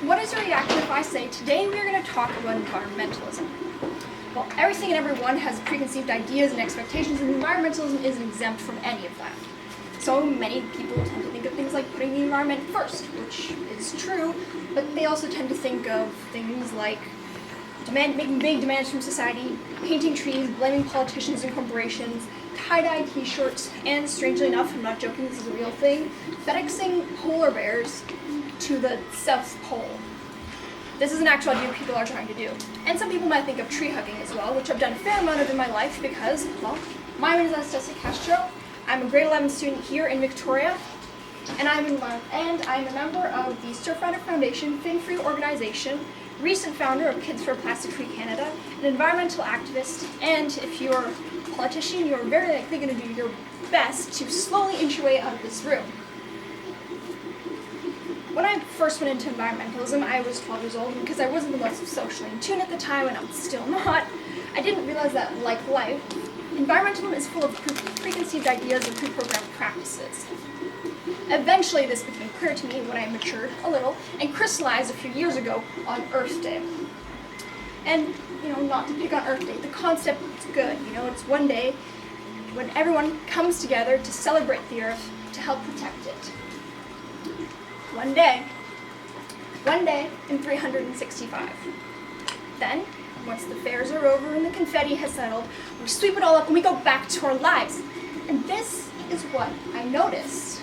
what is your reaction if I say, today we are going to talk about environmentalism? Well, everything and everyone has preconceived ideas and expectations, and environmentalism isn't exempt from any of that. So many people tend to think of things like putting the environment first, which is true, but they also tend to think of things like making big demands from society, painting trees, blaming politicians and corporations, tie-dye t-shirts, and strangely enough, I'm not joking, this is a real thing, FedExing polar bears to the South Pole. This is an actual idea people are trying to do. And some people might think of tree hugging as well, which I've done a fair amount of in my life because, well, my name is Anastasia Castro. I'm a grade 11 student here in Victoria, and I'm a member of the Surfrider Foundation, Fin-Free organization, recent founder of Kids for Plastic-Free Canada, an environmental activist, and if you're a politician, you're very likely going to do your best to slowly inch your way out of this room. When I first went into environmentalism, I was 12 years old, and because I wasn't the most socially in tune at the time, and I'm still not, I didn't realize that, like life, environmentalism is full of preconceived ideas and pre-programmed practices. Eventually, this became clear to me when I matured a little and crystallized a few years ago on Earth Day. And, not to pick on Earth Day, the concept is good. It's one day when everyone comes together to celebrate the Earth to help protect it. One day in 365. Then, once the fairs are over and the confetti has settled, we sweep it all up and we go back to our lives. And this is what I noticed.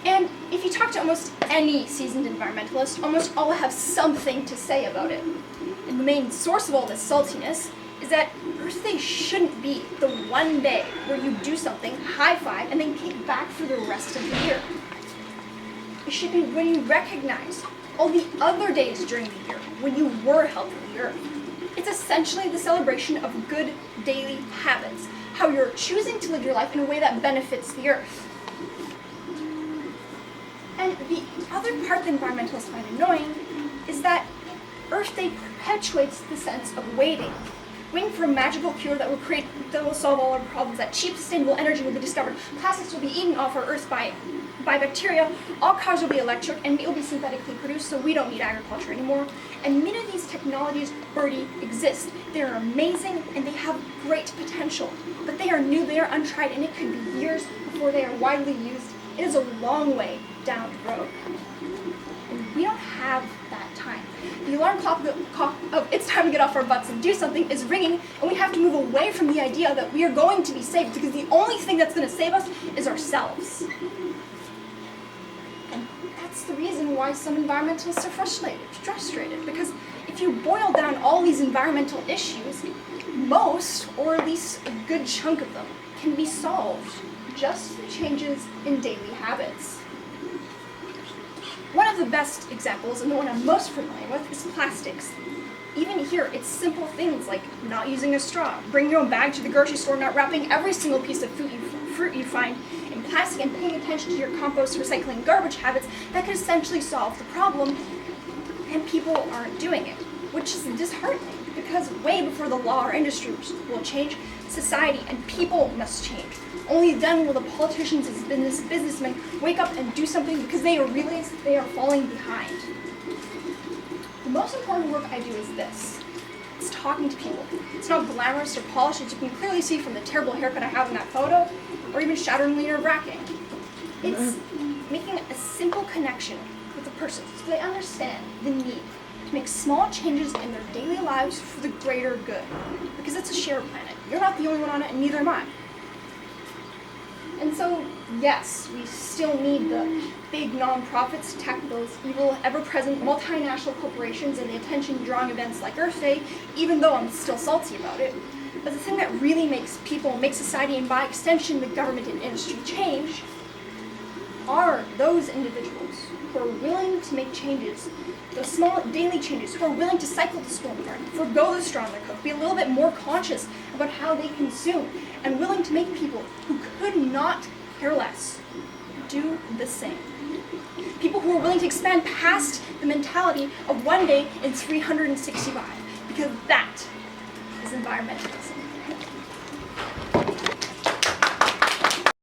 And if you talk to almost any seasoned environmentalist, almost all have something to say about it. And the main source of all this saltiness is that Earth Day shouldn't be the one day where you do something, high-five, and then kick back for the rest of the year. It should be when you recognize all the other days during the year when you were helping the Earth. It's essentially the celebration of good daily habits, how you're choosing to live your life in a way that benefits the Earth. And the other part that environmentalists find annoying is that Earth Day perpetuates the sense of waiting for a magical cure that will solve all our problems, that cheap, sustainable energy will be discovered, plastics will be eaten off our Earth by bacteria, all cars will be electric, and meat will be synthetically produced, so we don't need agriculture anymore. And many of these technologies already exist. They are amazing, and they have great potential. But they are new, they are untried, and it could be years before they are widely used. It is a long way down the road. And we don't have that time. The alarm clock of it's time to get off our butts and do something is ringing, and we have to move away from the idea that we are going to be saved, because the only thing that's going to save us is ourselves. And that's the reason why some environmentalists are frustrated, because if you boil down all these environmental issues, most, or at least a good chunk of them, can be solved just through changes in daily habits. One of the best examples, and the one I'm most familiar with, is plastics. Even here, it's simple things like not using a straw, bringing your own bag to the grocery store, not wrapping every single piece of fruit you find in plastic, and paying attention to your compost, recycling, garbage habits that could essentially solve the problem, and people aren't doing it, which is disheartening, because way before the law or industry will change, society and people must change. Only then will the politicians and businessmen wake up and do something, because they realize they are falling behind. The most important work I do is this. It's talking to people. It's not glamorous or polished, as you can clearly see from the terrible haircut I have in that photo, or even shatteringly nerve-wracking. It's making a simple connection with the person so they understand the need to make small changes in their daily lives for the greater good. Because it's a shared planet. You're not the only one on it, and neither am I. And so, yes, we still need the big nonprofits to tackle those evil, ever-present multinational corporations and the attention-drawing events like Earth Day, even though I'm still salty about it. But the thing that really makes people, makes society, and by extension the government and industry change, are those individuals who are willing to make changes, those small daily changes, who are willing to cycle to school in the morning, forgo the straw in their coat, be a little bit more conscious about how they consume, and willing to make people who could not care less do the same. People who are willing to expand past the mentality of one day in 365, because that is environmentalism.